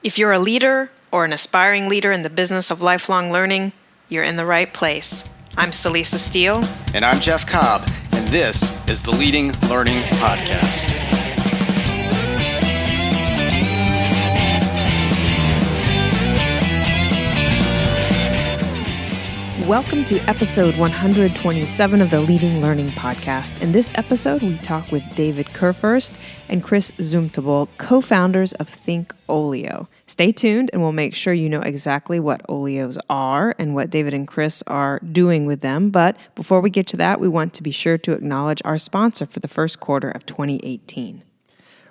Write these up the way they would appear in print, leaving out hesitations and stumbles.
If you're a leader or an aspiring leader in the business of lifelong learning, you're in the right place. I'm Celisa Steele. And I'm Jeff Cobb, and this is the Leading Learning Podcast. Welcome to episode 127 of the Leading Learning Podcast. In this episode, we talk with David Kurfürst and Chris Zumtobel, co-founders of Think Olio. Stay tuned and we'll make sure you know exactly what Olios are and what David and Chris are doing with them. But before we get to that, we want to be sure to acknowledge our sponsor for the first quarter of 2018.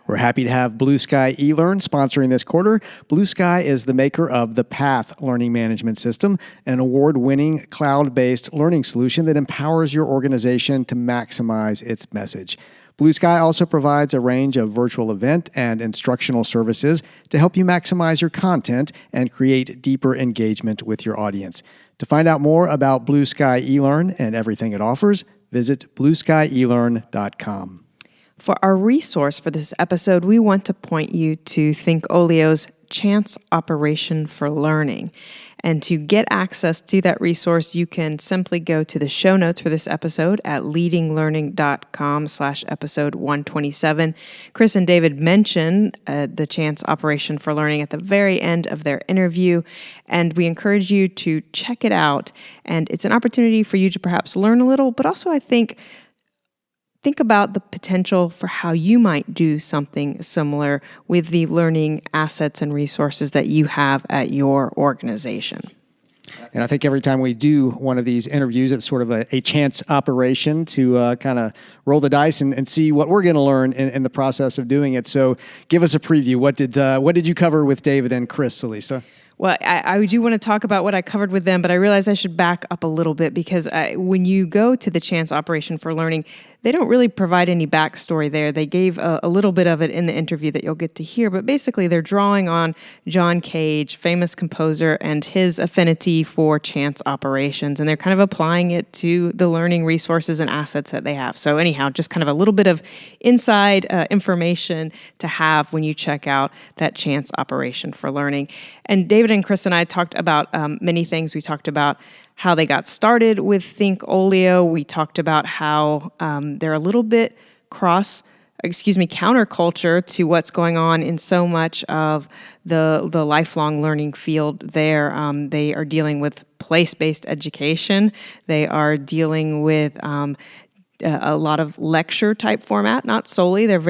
We're happy to have Blue Sky eLearn sponsoring this quarter. Blue Sky is the maker of the Path Learning Management System, an award-winning cloud-based learning solution that empowers your organization to maximize its message. Blue Sky also provides a range of virtual event and instructional services to help you maximize your content and create deeper engagement with your audience. To find out more about Blue Sky eLearn and everything it offers, visit blueskyelearn.com. For our resource for this episode, we want to point you to Think Olio's Chance Operation for Learning. And to get access to that resource, you can simply go to the show notes for this episode at leadinglearning.com/episode 127. Chris and David mention the Chance Operation for Learning at the very end of their interview, and we encourage you to check it out. And it's an opportunity for you to perhaps learn a little, but also I think about the potential for how you might do something similar with the learning assets and resources that you have at your organization. And I think every time we do one of these interviews, it's sort of a chance operation to kind of roll the dice and see what we're going to learn in the process of doing it. So give us a preview. What did you cover with David and Chris, Celisa? Well, I do want to talk about what I covered with them, but I realize I should back up a little bit because when you go to the Chance Operation for Learning, they don't really provide any backstory there. They gave a little bit of it in the interview that you'll get to hear, but basically they're drawing on John Cage, famous composer, and his affinity for chance operations, and they're kind of applying it to the learning resources and assets that they have. So anyhow, just kind of a little bit of inside information to have when you check out that Chance Operation for Learning. And David and Chris and I talked about many things. We talked about how they got started with Think Olio. We talked about how they're a little bit counterculture to what's going on in so much of the lifelong learning field there. They are dealing with place-based education. They are dealing with a lot of lecture type format, not solely. They're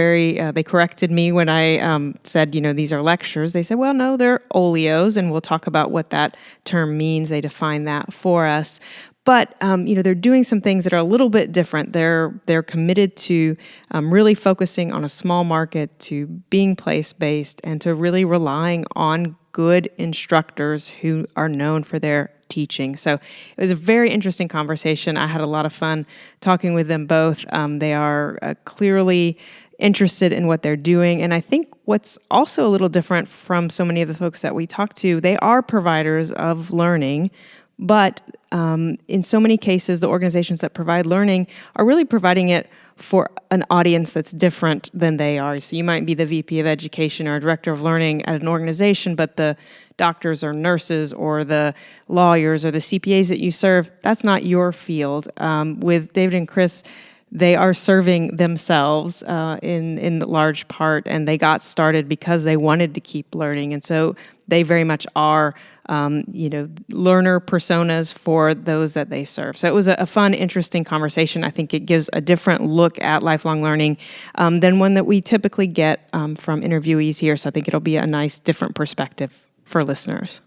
they corrected me when I said, these are lectures. They said, well, no, they're olios, and we'll talk about what that term means. They define that for us. But, they're doing some things that are a little bit different. They're committed to really focusing on a small market, to being place-based, and to really relying on good instructors who are known for their teaching. So it was a very interesting conversation. I had a lot of fun talking with them both. They are clearly interested in what they're doing. And I think what's also a little different from so many of the folks that we talked to, they are providers of learning, but in so many cases, the organizations that provide learning are really providing it for an audience that's different than they are. So you might be the VP of Education or Director of Learning at an organization, but the doctors or nurses or the lawyers or the CPAs that you serve, that's not your field. With David and Chris, they are serving themselves in large part, and they got started because they wanted to keep learning. And so they very much are learner personas for those that they serve. So it was a fun, interesting conversation. I think it gives a different look at lifelong learning than one that we typically get from interviewees here. So I think it'll be a nice, different perspective for listeners.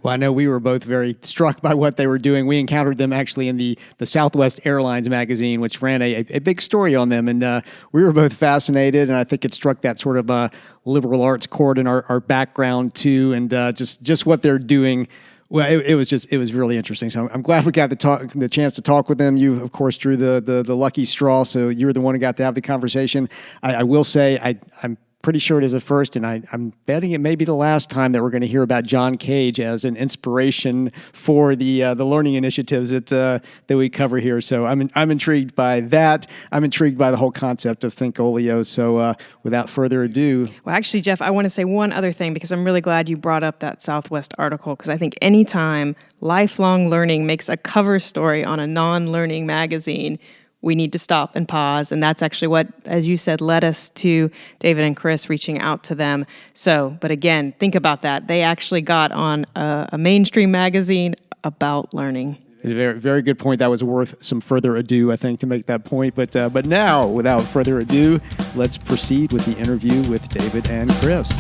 Well, I know we were both very struck by what they were doing. We encountered them actually in the Southwest Airlines magazine, which ran a big story on them. And we were both fascinated, and I think it struck that sort of liberal arts chord in our background too, and just what they're doing. Well, it was really interesting. So I'm glad we got the chance to talk with them. You, of course, drew the lucky straw, so you were the one who got to have the conversation. I will say I'm pretty sure it is a first, and I'm betting it may be the last time that we're going to hear about John Cage as an inspiration for the learning initiatives that we cover here. So I'm intrigued by that. I'm intrigued by the whole concept of Think Olio. So without further ado, Well, actually, Jeff, I want to say one other thing because I'm really glad you brought up that Southwest article, because I think anytime lifelong learning makes a cover story on a non-learning magazine, we need to stop and pause. And that's actually what, as you said, led us to David and Chris reaching out to them. So, but again, think about that. They actually got on a mainstream magazine about learning. Very, very good point. That was worth some further ado, I think, to make that point. But now, without further ado, let's proceed with the interview with David and Chris.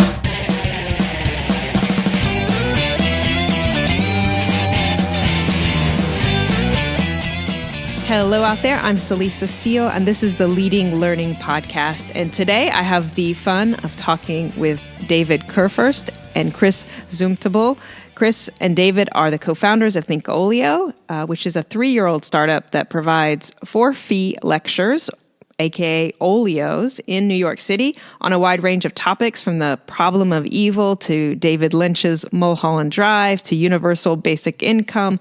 Hello out there, I'm Celisa Steele, and this is the Leading Learning Podcast. And today I have the fun of talking with David Kurfürst and Chris Zumtobel. Chris and David are the co-founders of Think Olio, which is a 3-year-old startup that provides for-fee lectures, aka Olios, in New York City on a wide range of topics, from the problem of evil to David Lynch's Mulholland Drive to universal basic income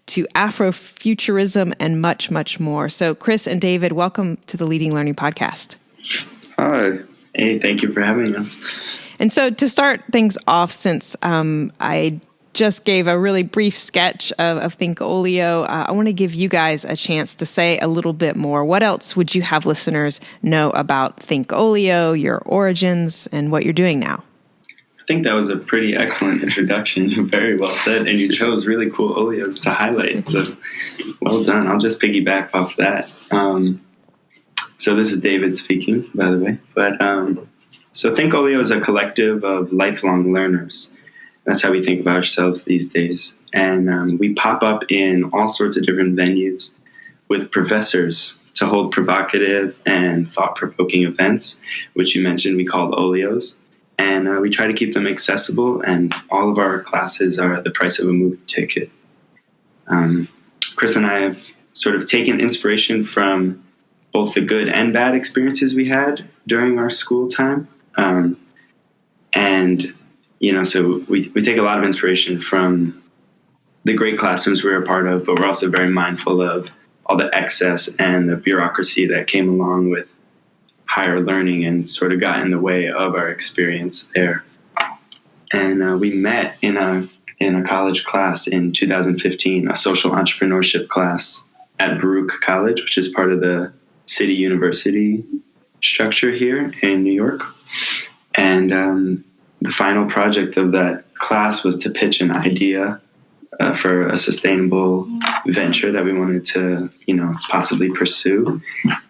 to Afrofuturism and much, much more. So Chris and David, welcome to the Leading Learning Podcast. Hi. Hey, thank you for having us. And so to start things off, since I just gave a really brief sketch of Think Olio, I want to give you guys a chance to say a little bit more. What else would you have listeners know about Think Olio, your origins, and what you're doing now? I think that was a pretty excellent introduction. Very well said. And you chose really cool Olios to highlight. So well done. I'll just piggyback off that. So this is David speaking, by the way. But so Think Olio is a collective of lifelong learners. That's how we think of ourselves these days. And we pop up in all sorts of different venues with professors to hold provocative and thought-provoking events, which you mentioned we called Olios. And we try to keep them accessible, and all of our classes are the price of a movie ticket. Chris and I have sort of taken inspiration from both the good and bad experiences we had during our school time. And, you know, so we take a lot of inspiration from the great classrooms we were a part of, but we're also very mindful of all the excess and the bureaucracy that came along with higher learning and sort of got in the way of our experience there. And we met in a college class in 2015, a social entrepreneurship class at Baruch College, which is part of the City University structure here in New York. And the final project of that class was to pitch an idea for a sustainable venture that we wanted to, you know, possibly pursue.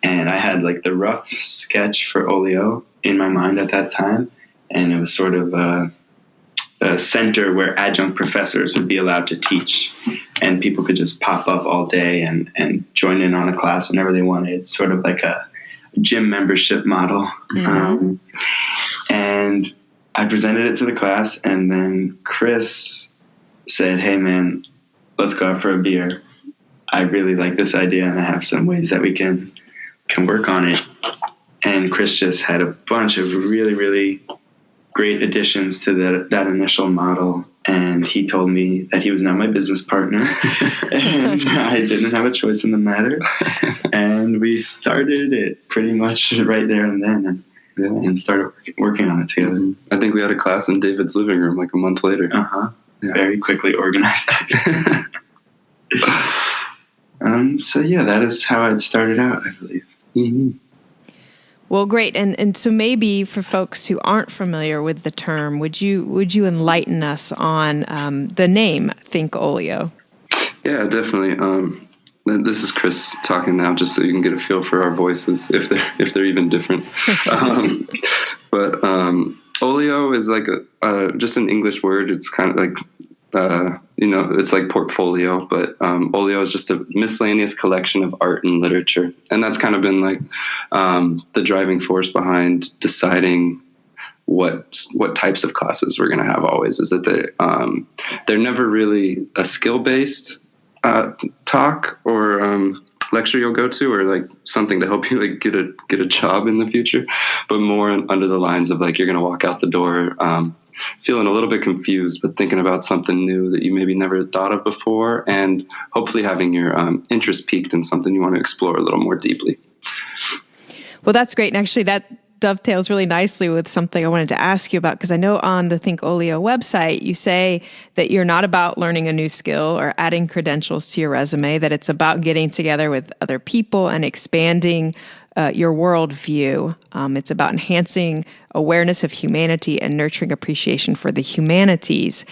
And I had like the rough sketch for Olio in my mind at that time. And it was sort of a center where adjunct professors would be allowed to teach, and people could just pop up all day and join in on a class whenever they wanted, sort of like a gym membership model. Mm-hmm. And I presented it to the class, and then Chris said, "Hey man, let's go out for a beer. I really like this idea, and I have some ways that we can work on it." And Chris just had a bunch of really, really great additions to that initial model. And he told me that he was now my business partner, and I didn't have a choice in the matter. And we started it pretty much right there and then, and started working on it together. I think we had a class in David's living room like a month later. Uh-huh. Yeah. Very quickly organized. So yeah, that is how I'd started out, I believe. Mm-hmm. Well, great. And so maybe for folks who aren't familiar with the term, would you enlighten us on the name Think Olio? Yeah, definitely. This is Chris talking now, just so you can get a feel for our voices, if they're even different. But Olio is like just an English word. It's kind of like it's like portfolio, but Olio is just a miscellaneous collection of art and literature. And that's kind of been like the driving force behind deciding what types of classes we're going to have always, is that they're never really a skill-based talk or lecture you'll go to, or like something to help you like get a job in the future, but more under the lines of like you're going to walk out the door feeling a little bit confused, but thinking about something new that you maybe never thought of before, and hopefully having your interest piqued in something you want to explore a little more deeply. Well, that's great. And actually, that dovetails really nicely with something I wanted to ask you about, because I know on the Think Olio website, you say that you're not about learning a new skill or adding credentials to your resume, that it's about getting together with other people and expanding your worldview. It's about enhancing awareness of humanity and nurturing appreciation for the humanities.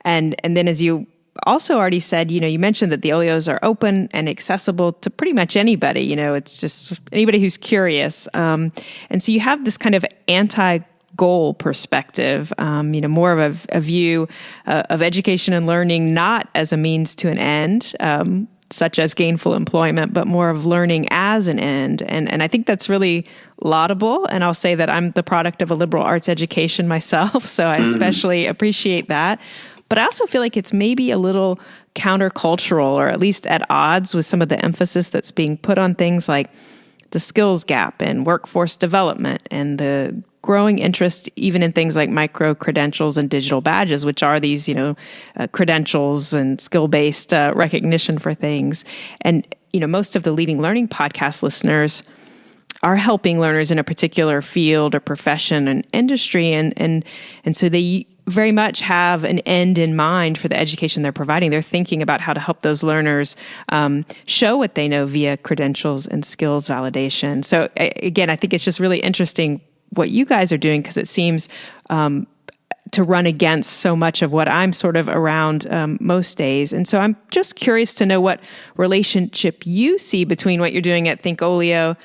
And then, as you also already said, you mentioned that the Olios are open and accessible to pretty much anybody. It's just anybody who's curious. And so you have this kind of anti-goal perspective, more of a view of education and learning not as a means to an end, such as gainful employment, but more of learning as an end. And I think that's really laudable. And I'll say that I'm the product of a liberal arts education myself, so I especially appreciate that. But I also feel like it's maybe a little countercultural, or at least at odds with some of the emphasis that's being put on things like the skills gap and workforce development, and the growing interest even in things like micro credentials and digital badges, which are these, credentials and skill-based recognition for things. And, most of the Leading Learning podcast listeners are helping learners in a particular field or profession and industry. And so they very much have an end in mind for the education they're providing. They're thinking about how to help those learners show what they know via credentials and skills validation. So again, I think it's just really interesting what you guys are doing, because it seems to run against so much of what I'm sort of around most days. And so I'm just curious to know what relationship you see between what you're doing at Think Olio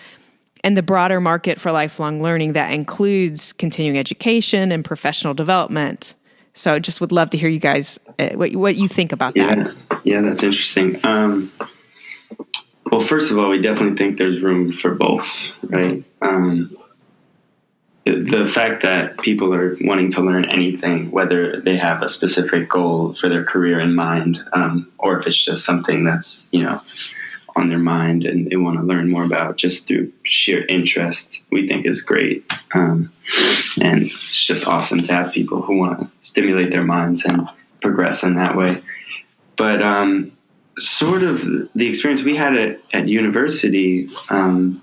and the broader market for lifelong learning that includes continuing education and professional development. So I just would love to hear you guys, what you think about that. Yeah, that's interesting. Well, first of all, we definitely think there's room for both, right? The fact that people are wanting to learn anything, whether they have a specific goal for their career in mind, or if it's just something that's, on their mind and they want to learn more about just through sheer interest, we think is great. And it's just awesome to have people who want to stimulate their minds and progress in that way. But sort of the experience we had at university was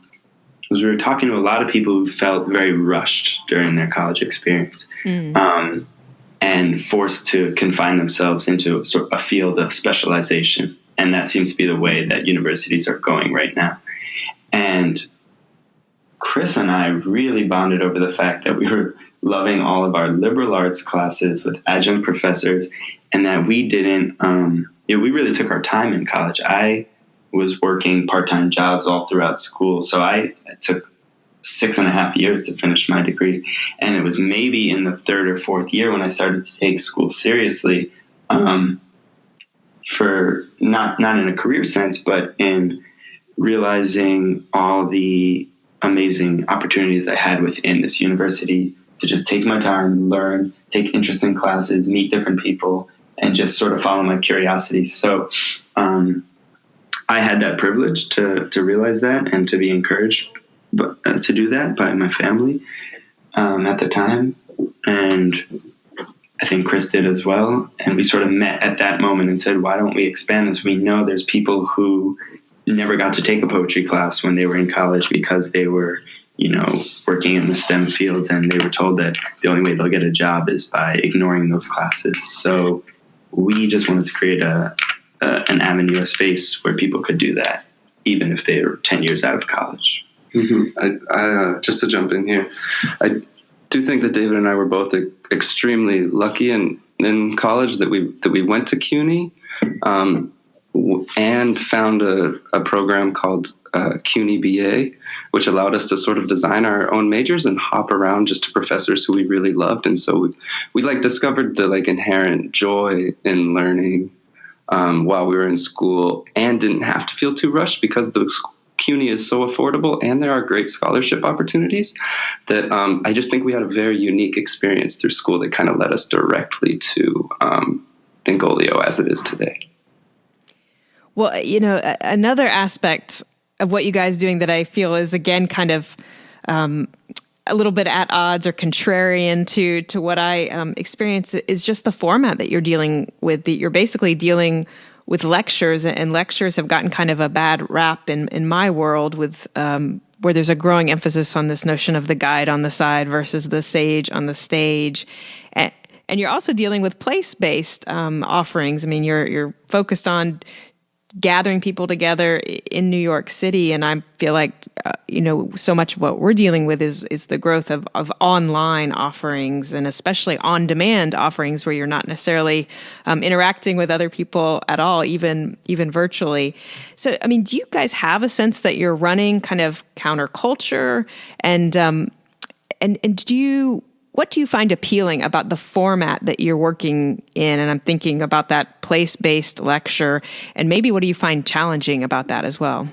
we were talking to a lot of people who felt very rushed during their college experience, and forced to confine themselves into sort of a field of specialization. And that seems to be the way that universities are going right now. And Chris and I really bonded over the fact that we were loving all of our liberal arts classes with adjunct professors, and that we didn't, we really took our time in college. I was working part-time jobs all throughout school. So I took 6.5 years to finish my degree. And it was maybe in the third or fourth year when I started to take school seriously, for not in a career sense, but in realizing all the amazing opportunities I had within this university to just take my time, learn, take interesting classes, meet different people, and just sort of follow my curiosity. So I had that privilege to realize that and to be encouraged to do that by my family at the time. And I think Chris did as well. And we sort of met at that moment and said, why don't we expand this? We know there's people who never got to take a poetry class when they were in college because they were, working in the STEM field, and they were told that the only way they'll get a job is by ignoring those classes. So we just wanted to create an avenue, a space where people could do that, even if they were 10 years out of college. Mm-hmm. I just to jump in here, I do think that David and I were both extremely lucky in college that we went to CUNY and found a program called CUNY BA, which allowed us to sort of design our own majors and hop around just to professors who we really loved. And so we discovered the inherent joy in learning while we were in school, and didn't have to feel too rushed because the CUNY is so affordable and there are great scholarship opportunities that I just think we had a very unique experience through school that kind of led us directly to Think Olio as it is today. Well, another aspect of what you guys are doing that I feel is, again, kind of a little bit at odds or contrarian to what I experience is just the format that you're dealing with. You're basically dealing with lectures, and lectures have gotten kind of a bad rap in my world with where there's a growing emphasis on this notion of the guide on the side versus the sage on the stage. And you're also dealing with place-based offerings. I mean, you're focused on gathering people together in New York City, and I feel like so much of what we're dealing with is the growth of online offerings, and especially on-demand offerings where you're not necessarily interacting with other people at all, even virtually. So, I mean, do you guys have a sense that you're running kind of counterculture, and what do you find appealing about the format that you're working in? And I'm thinking about that place-based lecture, and maybe what do you find challenging about that as well?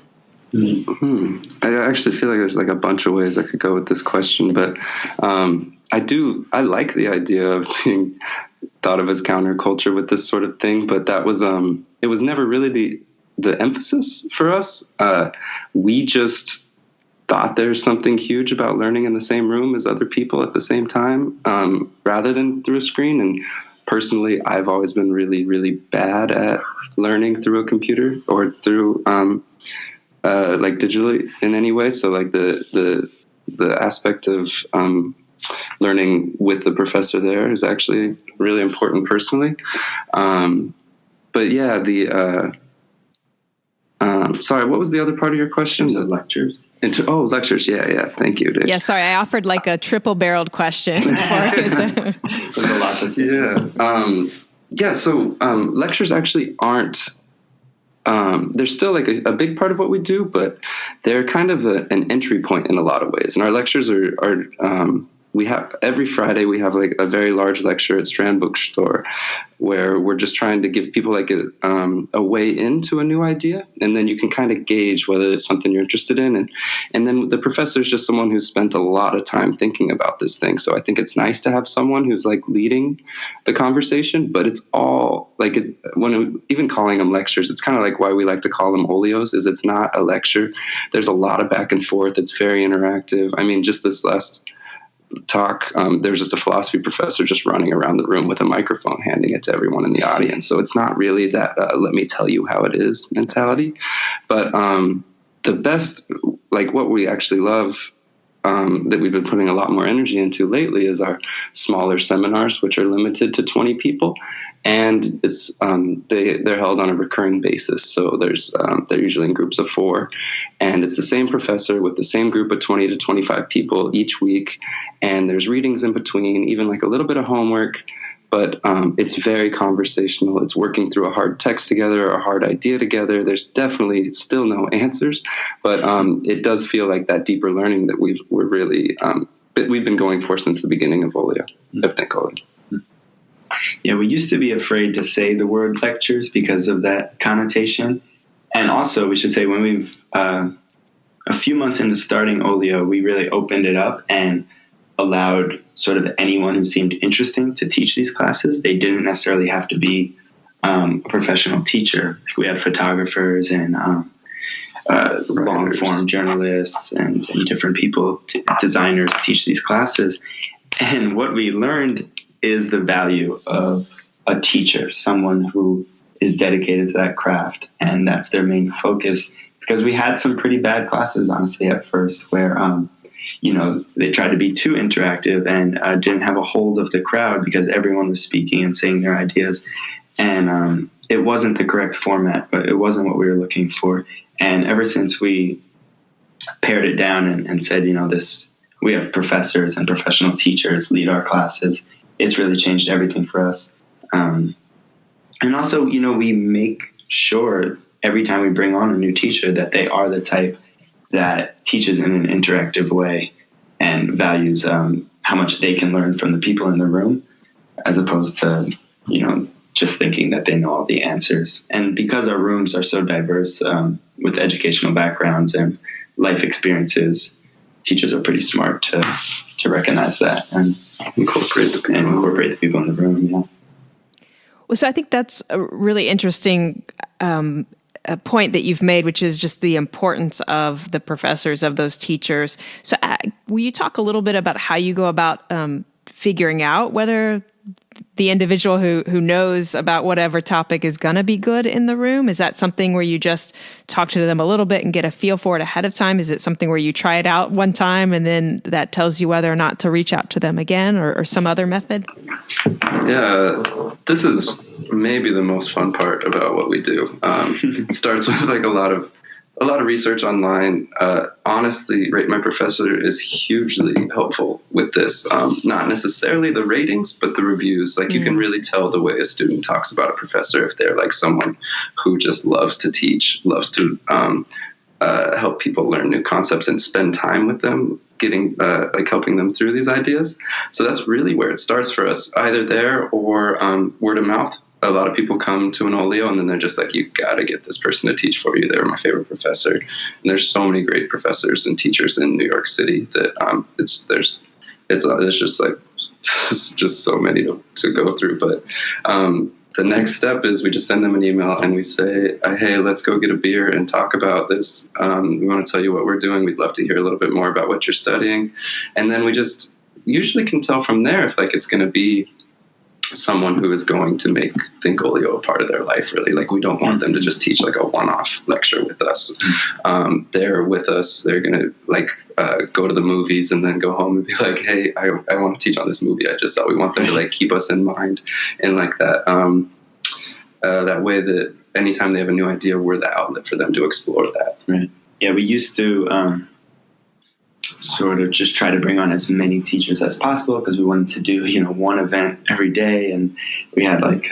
I actually feel like there's like a bunch of ways I could go with this question, but I like the idea of being thought of as counterculture with this sort of thing, but that was it was never really the emphasis for us. We just thought there's something huge about learning in the same room as other people at the same time, rather than through a screen. And personally, I've always been really, really bad at learning through a computer or through like digitally in any way. So like the aspect of learning with the professor there is actually really important personally. But yeah, sorry, what was the other part of your question? The lectures. Lectures. Yeah. Thank you, Dave. Yeah, sorry, I offered like a triple-barreled question for you. So. There's a lot to say. So lectures actually aren't. They're still like a big part of what we do, but they're kind of an entry point in a lot of ways. And our lectures are we have every Friday we have like a very large lecture at Strand Bookstore where we're just trying to give people like a way into a new idea, and then you can kind of gauge whether it's something you're interested in, and then the professor is just someone who's spent a lot of time thinking about this thing. So I think it's nice to have someone who's like leading the conversation, but it's all like even calling them lectures, it's kind of like why we like to call them Olios, is it's not a lecture. There's a lot of back and forth. It's very interactive. I mean, just this last talk, there was just a philosophy professor just running around the room with a microphone, handing it to everyone in the audience. So it's not really that let me tell you how it is mentality. But the best, like what we actually love that we've been putting a lot more energy into lately is our smaller seminars, which are limited to 20 people. And it's they're held on a recurring basis. So they're usually in groups of 4, and it's the same professor with the same group of 20 to 25 people each week. And there's readings in between, even like a little bit of homework, but it's very conversational. It's working through a hard text together, a hard idea together. There's definitely still no answers, but it does feel like that deeper learning that we've been going for since the beginning of Olio, of Think Olio. Yeah, we used to be afraid to say the word lectures because of that connotation. And also, we should say, when we've a few months into starting Olio, we really opened it up and allowed sort of anyone who seemed interesting to teach these classes. They didn't necessarily have to be a professional teacher. We had photographers and long-form journalists and different people, designers, teach these classes. And what we learned is the value of a teacher, someone who is dedicated to that craft, and that's their main focus. Because we had some pretty bad classes, honestly, at first, where they tried to be too interactive and didn't have a hold of the crowd because everyone was speaking and saying their ideas, and it wasn't the correct format, but it wasn't what we were looking for. And ever since we pared it down and said, we have professors and professional teachers lead our classes, it's really changed everything for us. And also, we make sure every time we bring on a new teacher that they are the type that teaches in an interactive way and values how much they can learn from the people in the room, as opposed to, just thinking that they know all the answers. And because our rooms are so diverse with educational backgrounds and life experiences, teachers are pretty smart to recognize that and incorporate the people in the room. Yeah. Well, so I think that's really interesting a point that you've made, which is just the importance of the professors, of those teachers. So will you talk a little bit about how you go about figuring out whether the individual who knows about whatever topic is going to be good in the room? Is that something where you just talk to them a little bit and get a feel for it ahead of time? Is it something where you try it out one time and then that tells you whether or not to reach out to them again, or some other method? Yeah, this is maybe the most fun part about what we do. It starts with like a lot of research online. Honestly, Rate My Professor is hugely helpful with this. Not necessarily the ratings, but the reviews. Like you can really tell the way a student talks about a professor if they're like someone who just loves to teach, loves to help people learn new concepts and spend time with them, getting like helping them through these ideas. So that's really where it starts for us, either there or word of mouth. A lot of people come to an Olio and then they're just like, you got to get this person to teach for you. They're my favorite professor. And there's so many great professors and teachers in New York City that there's just like just so many to go through. But the next step is we just send them an email and we say, hey, let's go get a beer and talk about this. We want to tell you what we're doing. We'd love to hear a little bit more about what you're studying. And then we just usually can tell from there if like it's going to be someone who is going to make Think Olio a part of their life, really. Like, we don't want them to just teach like a one-off lecture with us. They're with us. They're going to like go to the movies and then go home and be like, hey, I want to teach on this movie I just saw. We want them to like keep us in mind and like that. That way that anytime they have a new idea, we're the outlet for them to explore that. Right. Yeah, we used to sort of just try to bring on as many teachers as possible because we wanted to do, one event every day. And we had like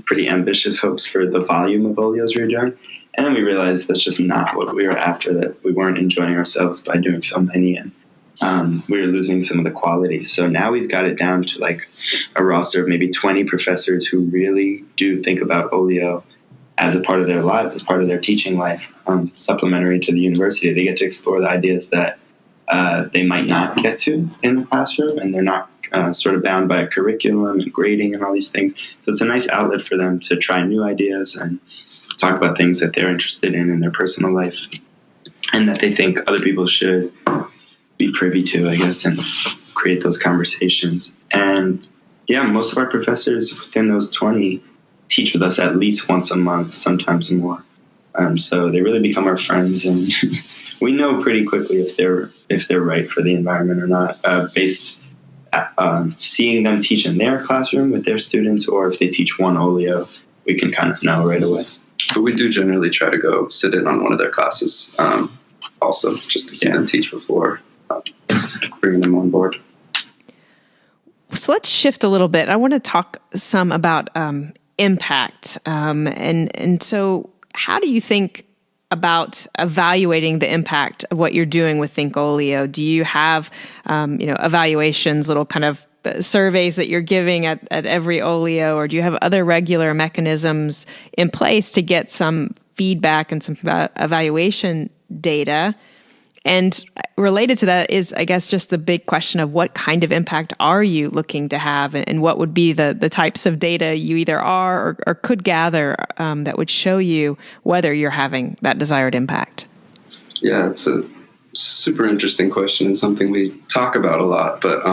pretty ambitious hopes for the volume of Olios we were doing. And then we realized that's just not what we were after, that we weren't enjoying ourselves by doing so many. And we were losing some of the quality. So now we've got it down to like a roster of maybe 20 professors who really do think about Olio as a part of their lives, as part of their teaching life, supplementary to the university. They get to explore the ideas that they might not get to in the classroom, and they're not sort of bound by a curriculum and grading and all these things. So it's a nice outlet for them to try new ideas and talk about things that they're interested in their personal life and that they think other people should be privy to, I guess, and create those conversations. And yeah, most of our professors within those 20 teach with us at least once a month, sometimes more. So they really become our friends, and we know pretty quickly if they're right for the environment or not, based seeing them teach in their classroom with their students, or if they teach one Olio, we can kind of know right away. But we do generally try to go sit in on one of their classes, also just to see them teach before bringing them on board. So let's shift a little bit. I want to talk some about impact. And so how do you think about evaluating the impact of what you're doing with Think Olio? Do you have, evaluations, little kind of surveys that you're giving at every Olio, or do you have other regular mechanisms in place to get some feedback and some evaluation data? And related to that is, I guess, just the big question of what kind of impact are you looking to have, and what would be the types of data you either are or could gather that would show you whether you're having that desired impact? Yeah, it's a super interesting question and something we talk about a lot. But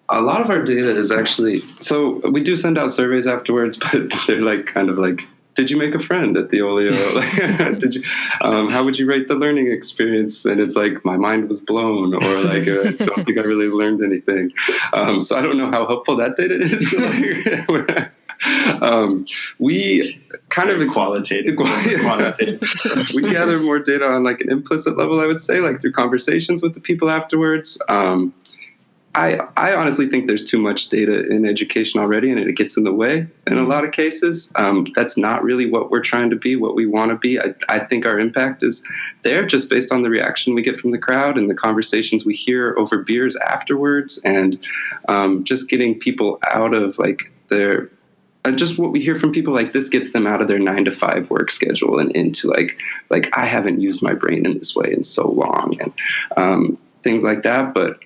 a lot of our data is actually, so we do send out surveys afterwards, but they're like kind of like, did you make a friend at the Olio? Did you? How would you rate the learning experience? And it's like, my mind was blown, or like, I don't think I really learned anything. So I don't know how helpful that data is. We kind of qualitative. We gather more data on like an implicit level, I would say, like through conversations with the people afterwards. I honestly think there's too much data in education already, and it gets in the way in a lot of cases. That's not really what we're trying to be, what we want to be. I think our impact is there just based on the reaction we get from the crowd and the conversations we hear over beers afterwards, and just getting people out of like their just what we hear from people, like this gets them out of their 9-to-5 work schedule and into like I haven't used my brain in this way in so long, and things like that. But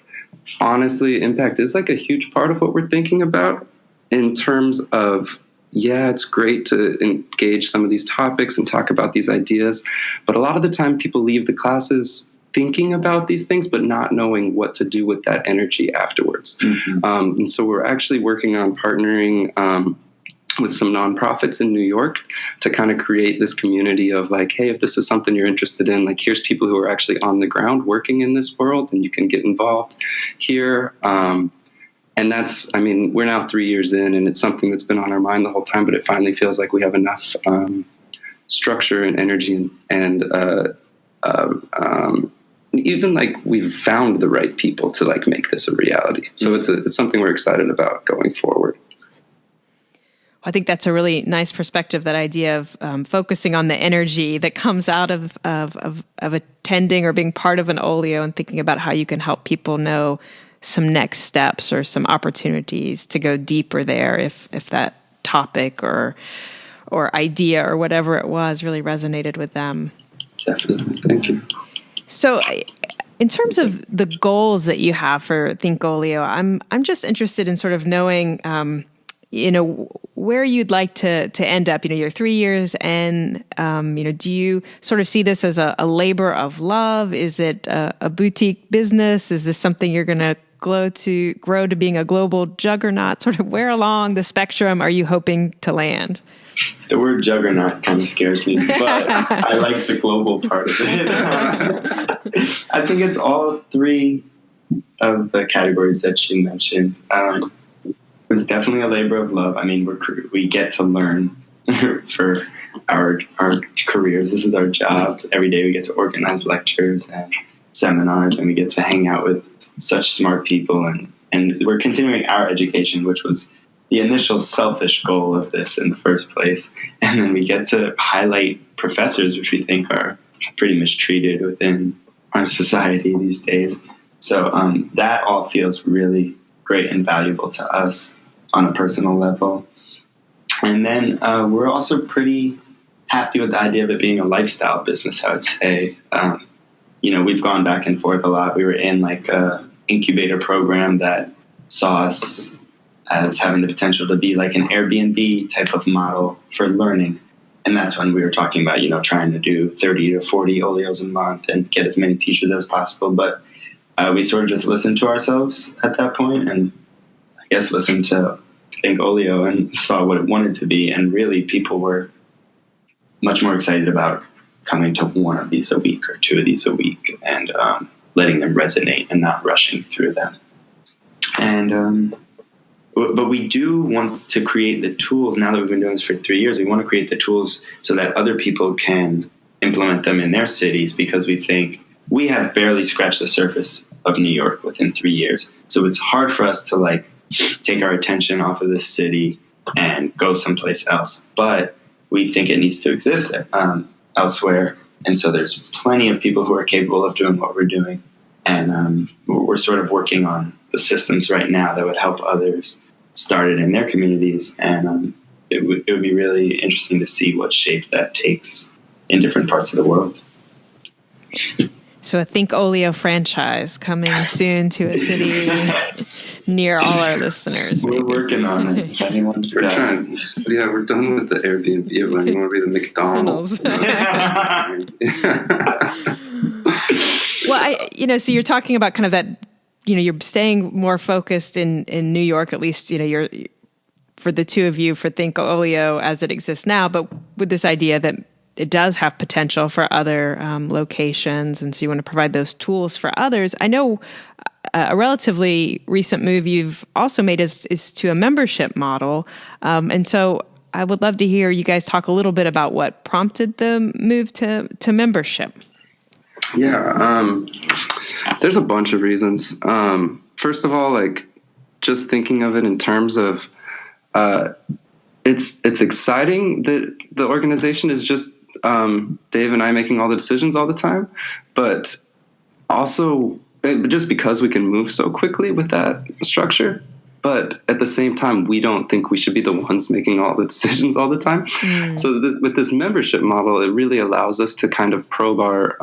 honestly, impact is like a huge part of what we're thinking about in terms of yeah, it's great to engage some of these topics and talk about these ideas. But a lot of the time people leave the classes thinking about these things, but not knowing what to do with that energy afterwards. And so we're actually working on partnering with some nonprofits in New York to kind of create this community of like, hey, if this is something you're interested in, like here's people who are actually on the ground working in this world and you can get involved here. And that's, I mean, we're now 3 years in and it's something that's been on our mind the whole time, but it finally feels like we have enough structure and energy and even like we've found the right people to like make this a reality. So it's something we're excited about going forward. I think that's a really nice perspective, that idea of focusing on the energy that comes out of attending or being part of an Olio, and thinking about how you can help people know some next steps or some opportunities to go deeper there if that topic or idea or whatever it was really resonated with them. Definitely. Thank you. So in terms of the goals that you have for Think Olio, I'm just interested in sort of knowing where you'd like to end up. You're 3 years and, do you sort of see this as a labor of love? Is it a boutique business? Is this something you're going to grow to being a global juggernaut? Sort of where along the spectrum are you hoping to land? The word juggernaut kind of scares me, but I like the global part of it. I think it's all three of the categories that you mentioned. It's definitely a labor of love. I mean, we get to learn for our careers. This is our job. Every day we get to organize lectures and seminars, and we get to hang out with such smart people. And we're continuing our education, which was the initial selfish goal of this in the first place. And then we get to highlight professors, which we think are pretty mistreated within our society these days. So that all feels really great and valuable to us on a personal level. And then we're also pretty happy with the idea of it being a lifestyle business, I would say. We've gone back and forth a lot. We were in like a incubator program that saw us as having the potential to be like an Airbnb type of model for learning. And that's when we were talking about, trying to do 30 to 40 Olios a month and get as many teachers as possible. But we sort of just listened to ourselves at that point, and I guess listened to Think Olio and saw what it wanted to be. And really people were much more excited about coming to one of these a week or two of these a week and letting them resonate and not rushing through them. And but we do want to create the tools. Now that we've been doing this for 3 years, we want to create the tools so that other people can implement them in their cities, because we think we have barely scratched the surface of New York within 3 years. So it's hard for us to like take our attention off of this city and go someplace else. But we think it needs to exist elsewhere. And so there's plenty of people who are capable of doing what we're doing. And we're sort of working on the systems right now that would help others start it in their communities. And it would be really interesting to see what shape that takes in different parts of the world. So a Think Olio franchise coming soon to a city near all our listeners. We're working on it. Anyone's We're trying. Yeah, we're done with the Airbnb. We want to be the McDonald's. Well, so you're talking about kind of that, you're staying more focused in New York, at least, you're for the two of you, for Think Olio as it exists now, but with this idea that it does have potential for other locations. And so you want to provide those tools for others. I know a relatively recent move you've also made is to a membership model. And so I would love to hear you guys talk a little bit about what prompted the move to membership. Yeah, there's a bunch of reasons. First of all, like just thinking of it in terms of it's exciting that the organization is just Dave and I making all the decisions all the time, but also just because we can move so quickly with that structure. But at the same time, we don't think we should be the ones making all the decisions all the time. So with this membership model, it really allows us to kind of probe our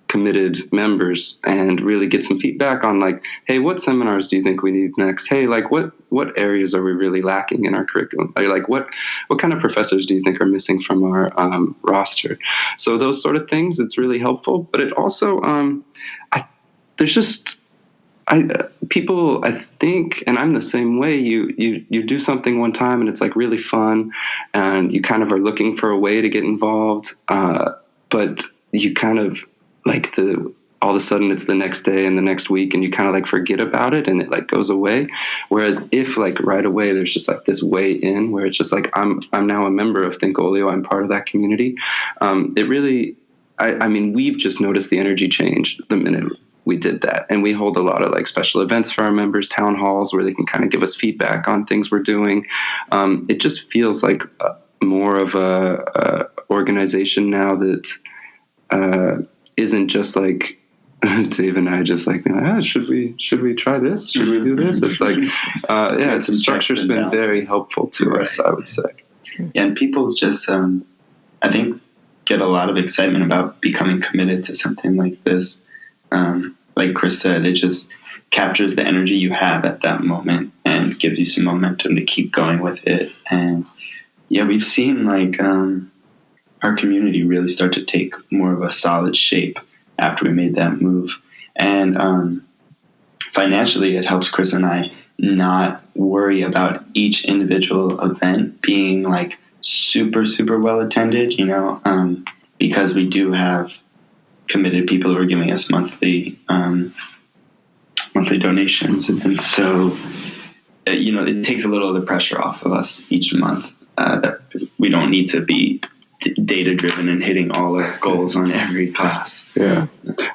committed members and really get some feedback on like, hey, what seminars do you think we need next? Hey, like what areas are we really lacking in our curriculum? Like what kind of professors do you think are missing from our roster? So those sort of things, it's really helpful. But it also, people, I think, and I'm the same way, you do something one time and it's like really fun and you kind of are looking for a way to get involved. But you kind of like all of a sudden it's the next day and the next week and you kind of like forget about it and it like goes away. Whereas if like right away there's just like this way in where it's just like, I'm now a member of Think Olio, I'm part of that community. It really, I mean, we've just noticed the energy change the minute we did that. And we hold a lot of like special events for our members, town halls where they can kind of give us feedback on things we're doing. It just feels like more of a organization now that isn't just like Dave and I just like, should we try this? Should we do this? It's like, the structure's been very helpful to us, I would say. Yeah, and people just, I think, get a lot of excitement about becoming committed to something like this. Like Chris said, it just captures the energy you have at that moment and gives you some momentum to keep going with it. And yeah, we've seen like our community really start to take more of a solid shape after we made that move. And financially, it helps Chris and I not worry about each individual event being like super, super well attended, because we do have committed people who are giving us monthly donations. And so, it takes a little of the pressure off of us each month that we don't need to be data driven and hitting all our goals on every class. Yeah.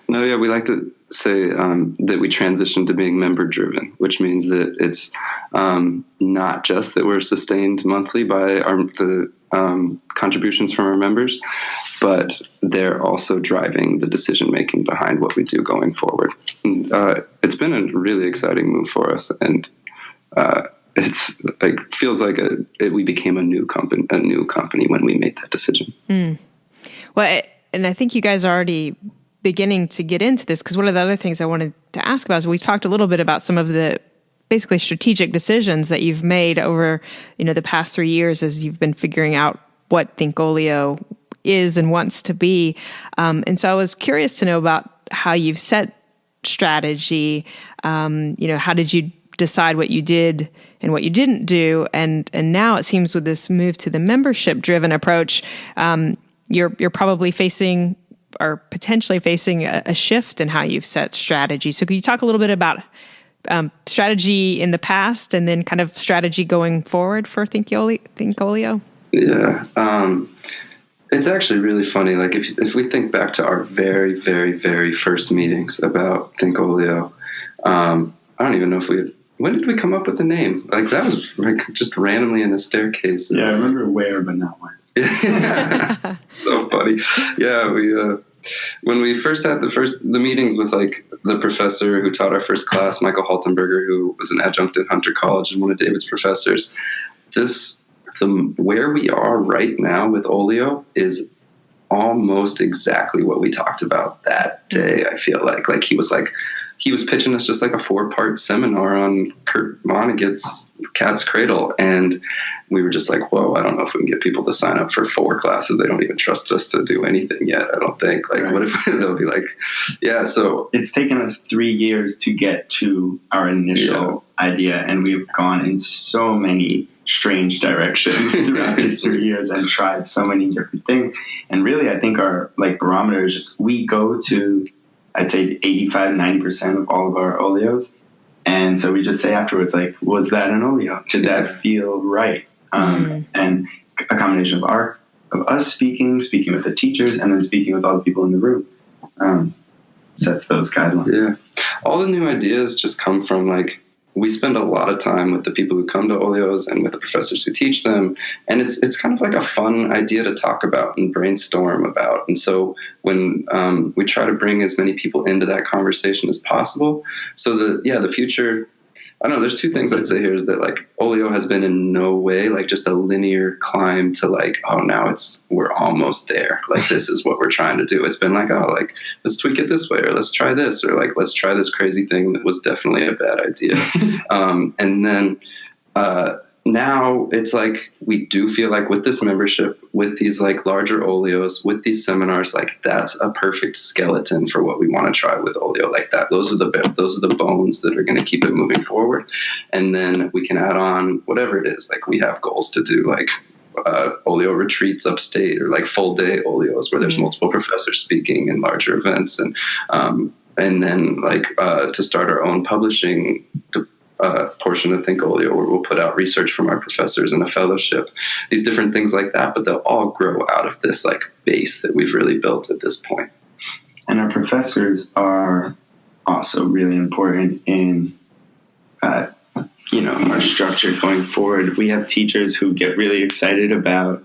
No, yeah, we like to say that we transitioned to being member driven, which means that it's not just that we're sustained monthly by the contributions from our members, but they're also driving the decision making behind what we do going forward. And, it's been a really exciting move for us, and it's like feels like we became a new company when we made that decision. Well, and I think you guys are already beginning to get into this, because one of the other things I wanted to ask about is we've talked a little bit about some of the basically strategic decisions that you've made over the past 3 years as you've been figuring out what Think Olio is and wants to be. And so I was curious to know about how you've set strategy. How did you decide what you did and what you didn't do? And now it seems with this move to the membership driven approach, you're probably facing or potentially facing a shift in how you've set strategy. So could you talk a little bit about strategy in the past and then kind of strategy going forward for Think Olio? Yeah. It's actually really funny. Like if we think back to our very, very, very first meetings about Think Olio, I don't even know when did we come up with the name? Like that was like just randomly in the staircase. Yeah, I remember where, but not when. Yeah. So funny. Yeah, when we first had the meetings with like the professor who taught our first class, Michael Haltenberger, who was an adjunct at Hunter College and one of David's professors, where we are right now with Olio is almost exactly what we talked about that day. I feel like he was pitching us just like a 4-part seminar on Kurt Vonnegut's Cat's Cradle. And we were just like, whoa, I don't know if we can get people to sign up for 4 classes. They don't even trust us to do anything yet, I don't think. Like, right. What if they'll be like, yeah, so. It's taken us 3 years to get to our initial idea. And we've gone in so many strange directions throughout these 3 years and tried so many different things. And really, I think our barometer is just, we go to, I'd say 85-90% of all of our Olios. And so we just say afterwards, like, was that an Olio? Did that feel right? And a combination of us speaking with the teachers, and then speaking with all the people in the room sets those guidelines. Yeah. All the new ideas just come from like, we spend a lot of time with the people who come to Olios and with the professors who teach them. And it's kind of like a fun idea to talk about and brainstorm about. And so when we try to bring as many people into that conversation as possible, so the future, I don't know, there's two things I'd say here is that like Olio has been in no way like just a linear climb to like, oh, now we're almost there. Like, this is what we're trying to do. It's been like, oh, like, let's tweak it this way, or let's try this, or like, let's try this crazy thing that was definitely a bad idea. And then, now it's like we do feel like with this membership, with these like larger Olios, with these seminars, like that's a perfect skeleton for what we want to try with Olio. Like that, those are the bones that are going to keep it moving forward. And then we can add on whatever it is. Like we have goals to do like Olio retreats upstate, or like full day Olios where there's multiple professors speaking and larger events, and then like to start our own publishing portion of Think Olio, where we'll put out research from our professors in a fellowship, these different things like that, but they'll all grow out of this like base that we've really built at this point. And our professors are also really important in, our structure going forward. We have teachers who get really excited about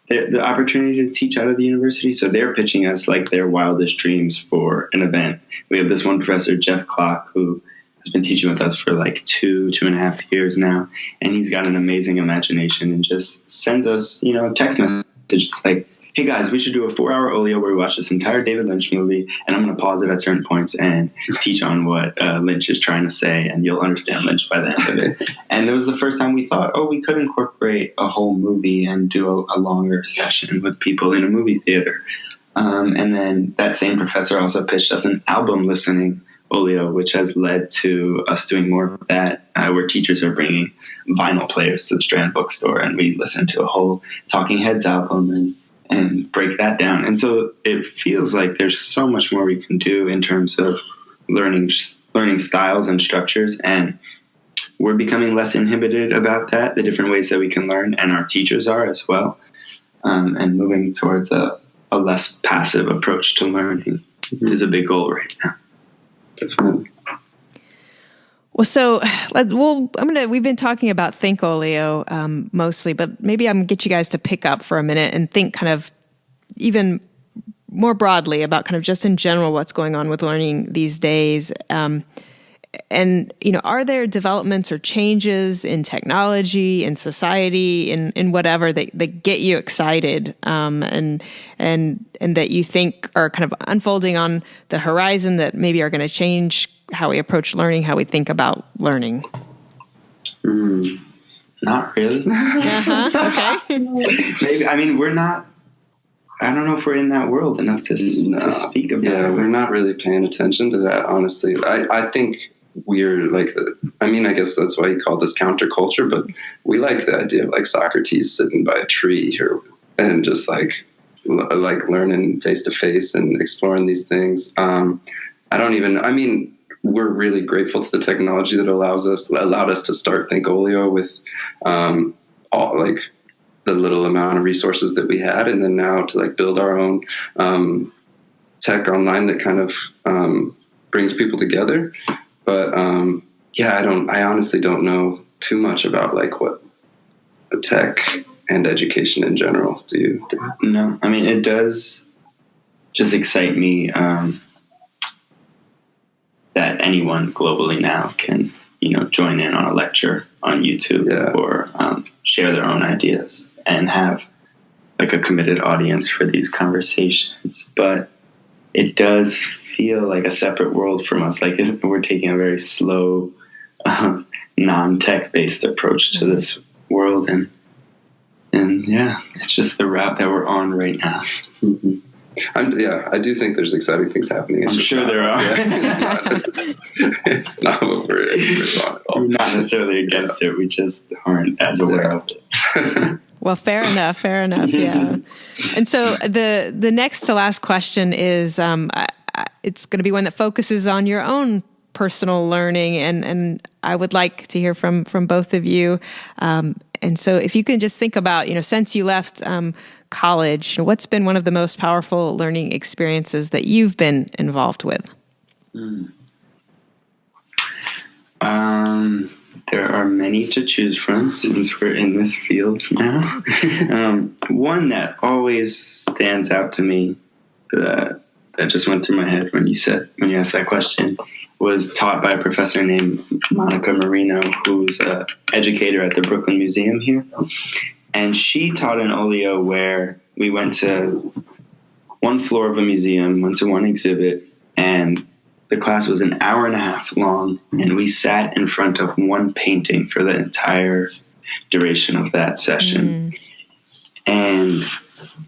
the opportunity to teach out of the university, so they're pitching us like their wildest dreams for an event. We have this one professor, Jeff Clock, who has been teaching with us for like 2.5 years now, and he's got an amazing imagination and just sends us, text messages like, hey guys, we should do a 4-hour Olio where we watch this entire David Lynch movie, and I'm going to pause it at certain points and teach on what Lynch is trying to say, and you'll understand Lynch by the end of it. And it was the first time we thought, we could incorporate a whole movie and do a longer session with people in a movie theater. And then that same professor also pitched us an album listening Olio, which has led to us doing more of that, where teachers are bringing vinyl players to the Strand bookstore, and we listen to a whole Talking Heads album and break that down. And so it feels like there's so much more we can do in terms of learning styles and structures, and we're becoming less inhibited about that, the different ways that we can learn, and our teachers are as well, and moving towards a less passive approach to learning is a big goal right now. Definitely. Well, so we've been talking about Think Olio mostly, but maybe I'm going to get you guys to pick up for a minute and think kind of even more broadly about kind of just in general what's going on with learning these days. And, are there developments or changes in technology, in society, in whatever that get you excited and that you think are kind of unfolding on the horizon that maybe are going to change how we approach learning, how we think about learning? Not really. Okay. Maybe. We're not. I don't know if we're in that world enough to speak about it. Yeah, we're not really paying attention to that, honestly. I think we're like, I guess that's why he called this counterculture, but we like the idea of like Socrates sitting by a tree and just like learning face to face and exploring these things. We're really grateful to the technology that allowed us to start Think Olio with all like the little amount of resources that we had, and then now to like build our own tech online that kind of brings people together. But I honestly don't know too much about like what tech and education in general do. No, it does just excite me that anyone globally now can, join in on a lecture on YouTube or share their own ideas and have like a committed audience for these conversations. But it does feel like a separate world from us. Like we're taking a very slow, non-tech based approach to this world. And it's just the route that we're on right now. Mm-hmm. I do think there's exciting things happening. I'm sure there are. It's not what we're experts on at all. We're not necessarily against it. We just aren't as aware of it. Well, fair enough. Yeah. And so the next to last question is, it's going to be one that focuses on your own personal learning, and I would like to hear from both of you. And so if you can just think about, since you left college, what's been one of the most powerful learning experiences that you've been involved with? There are many to choose from since we're in this field now. One that always stands out to me that just went through my head when you asked that question was taught by a professor named Monica Marino, who's an educator at the Brooklyn Museum here. And she taught an Olio where we went to one floor of a museum, went to one exhibit, and the class was an hour and a half long, and we sat in front of one painting for the entire duration of that session. And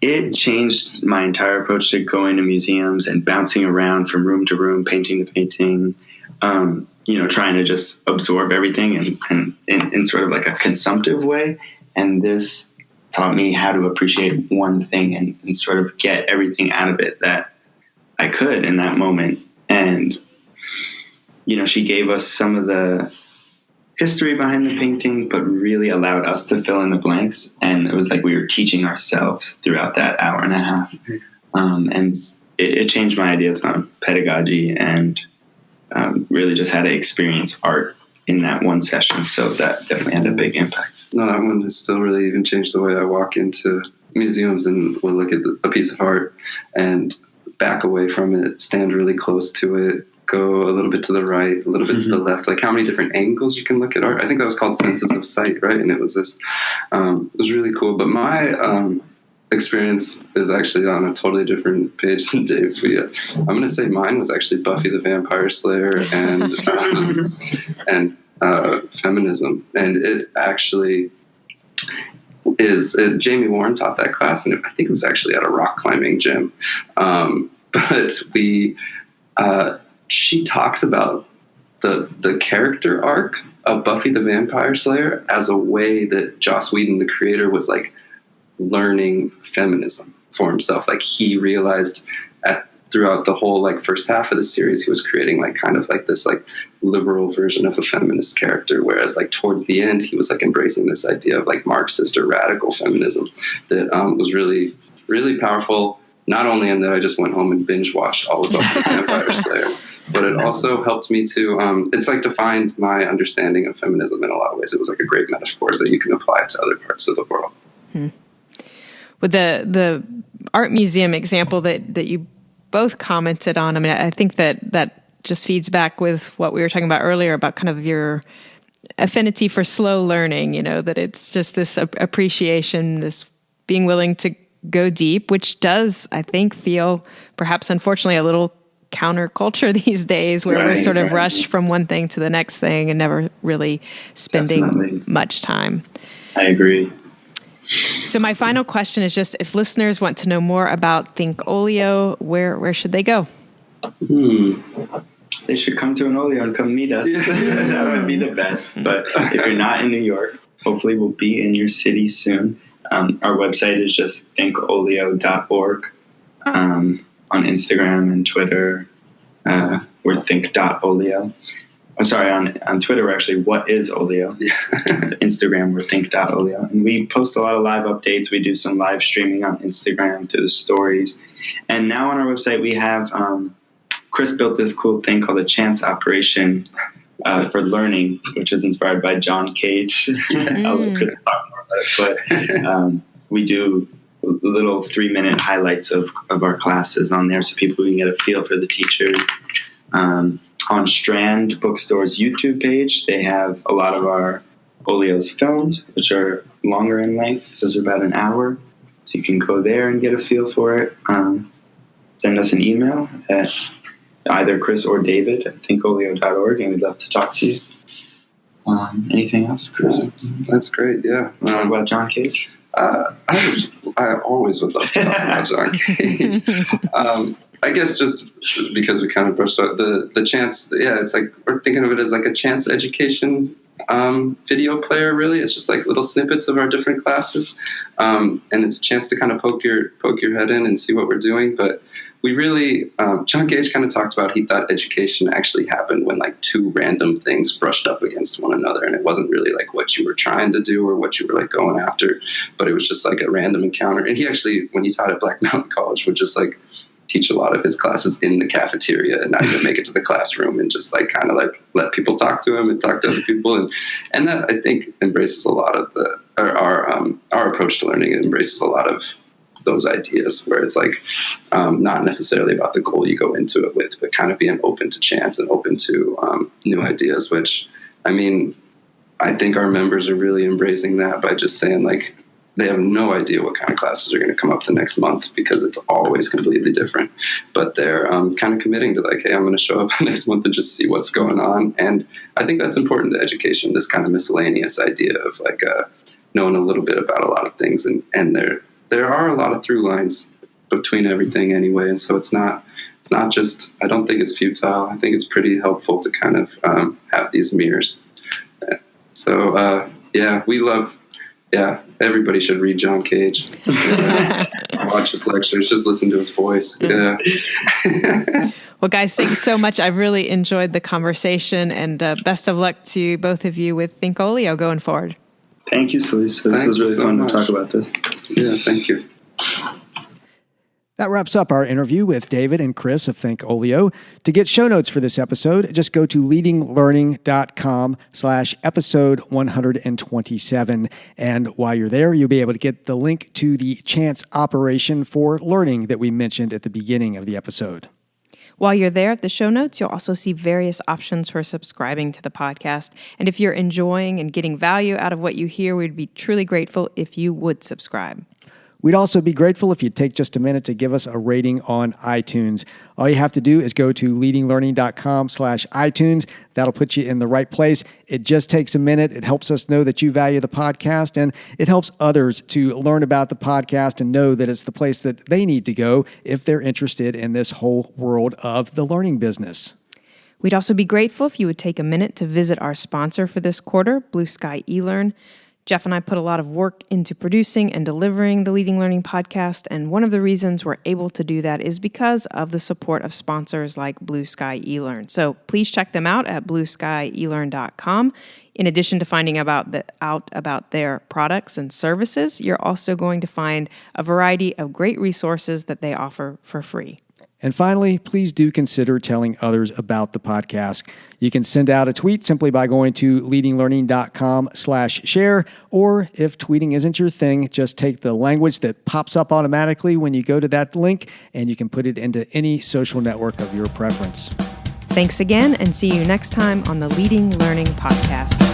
it changed my entire approach to going to museums and bouncing around from room to room, painting to painting, trying to just absorb everything and in sort of like a consumptive way. And this taught me how to appreciate one thing and sort of get everything out of it that I could in that moment. And, she gave us some of the history behind the painting, but really allowed us to fill in the blanks. And it was like we were teaching ourselves throughout that hour and a half. And it changed my ideas on pedagogy and really just how to experience art in that one session. So that definitely had a big impact. No, that one has still really even changed the way I walk into museums and will look at a piece of art and back away from it, stand really close to it, go a little bit to the right, a little bit to the left, like how many different angles you can look at art. I think that was called Senses of Sight, right? And it was this, it was really cool. But my experience is actually on a totally different page than Dave's. I'm going to say mine was actually Buffy the Vampire Slayer and feminism. And it actually is, Jamie Warren taught that class, and I think it was actually at a rock climbing gym. But she talks about the character arc of Buffy the Vampire Slayer as a way that Joss Whedon, the creator, was like learning feminism for himself. Like he realized throughout the whole like first half of the series, he was creating like kind of like this like liberal version of a feminist character. Whereas like towards the end, he was like embracing this idea of like Marxist or radical feminism that was really, really powerful. Not only in that I just went home and binge watched all of Buffy the Vampire Slayer, but it also helped me to, it's like defined my understanding of feminism in a lot of ways. It was like a great metaphor that you can apply to other parts of the world. With the art museum example that you both commented on, I mean, I think that just feeds back with what we were talking about earlier about kind of your affinity for slow learning, that it's just this appreciation, this being willing to go deep, which does, I think, feel perhaps unfortunately a little counterculture these days where we're sort of rushed from one thing to the next thing and never really spending much time. I agree. So my final question is just if listeners want to know more about Think Olio, where should they go? They should come to an Olio and come meet us. That would be the best. But if you're not in New York, hopefully we'll be in your city soon. Our website is just thinkolio.org. On Instagram and Twitter, we're think.olio. I'm sorry, on Twitter, we're actually What is Olio? Instagram, we're think.olio. And we post a lot of live updates. We do some live streaming on Instagram through the stories. And now on our website, we have Chris built this cool thing called a chance operation for learning, which is inspired by John Cage. I'll let Chris talk more about it. But we do little 3-minute highlights of our classes on there so people can get a feel for the teachers. On Strand Bookstore's YouTube page, they have a lot of our Olios filmed, which are longer in length. Those are about an hour. So you can go there and get a feel for it. Send us an email at either Chris or David at thinkolio.org, and we'd love to talk to you. Anything else, Chris? That's great, yeah. Talk about John Cage? I always would love to talk about John Cage. I guess just because we kind of brushed out the chance, it's like we're thinking of it as like a chance education video player, really. It's just like little snippets of our different classes, and it's a chance to kind of poke your head in and see what we're doing. But we really, John Cage kind of talked about he thought education actually happened when like two random things brushed up against one another, and it wasn't really like what you were trying to do or what you were like going after, but it was just like a random encounter. And he actually, when he taught at Black Mountain College, would just like teach a lot of his classes in the cafeteria and not even make it to the classroom, and just like kind of like let people talk to him and talk to other people. And that, I think, embraces a lot of our approach to learning. It embraces a lot of those ideas where it's like not necessarily about the goal you go into it with, but kind of being open to chance and open to new ideas, which, I mean, I think our members are really embracing that by just saying, like, they have no idea what kind of classes are going to come up the next month because it's always completely different. But they're kind of committing to, like, hey, I'm going to show up next month and just see what's going on. And I think that's important to education, this kind of miscellaneous idea of, like, knowing a little bit about a lot of things. And there are a lot of through lines between everything anyway. And so it's not just, I don't think it's futile. I think it's pretty helpful to kind of have these mirrors. So, everybody should read John Cage. Watch his lectures, just listen to his voice. Yeah. Well, guys, thanks so much. I've really enjoyed the conversation, and best of luck to both of you with Think Olio going forward. Thank you, Celisa. This was really fun to talk about this. Yeah, thank you. That wraps up our interview with David and Chris of Think Olio. To get show notes for this episode, just go to leadinglearning.com/episode 127. And while you're there, you'll be able to get the link to the chance operation for learning that we mentioned at the beginning of the episode. While you're there at the show notes, you'll also see various options for subscribing to the podcast. And if you're enjoying and getting value out of what you hear, we'd be truly grateful if you would subscribe. We'd also be grateful if you'd take just a minute to give us a rating on iTunes. All you have to do is go to leadinglearning.com/iTunes. That'll put you in the right place. It just takes a minute. It helps us know that you value the podcast, and it helps others to learn about the podcast and know that it's the place that they need to go if they're interested in this whole world of the learning business. We'd also be grateful if you would take a minute to visit our sponsor for this quarter, Blue Sky eLearn. Jeff and I put a lot of work into producing and delivering the Leading Learning podcast, and one of the reasons we're able to do that is because of the support of sponsors like Blue Sky eLearn. So please check them out at blueskyelearn.com. In addition to finding out about their products and services, you're also going to find a variety of great resources that they offer for free. And finally, please do consider telling others about the podcast. You can send out a tweet simply by going to leadinglearning.com/share, or if tweeting isn't your thing, just take the language that pops up automatically when you go to that link, and you can put it into any social network of your preference. Thanks again, and see you next time on the Leading Learning Podcast.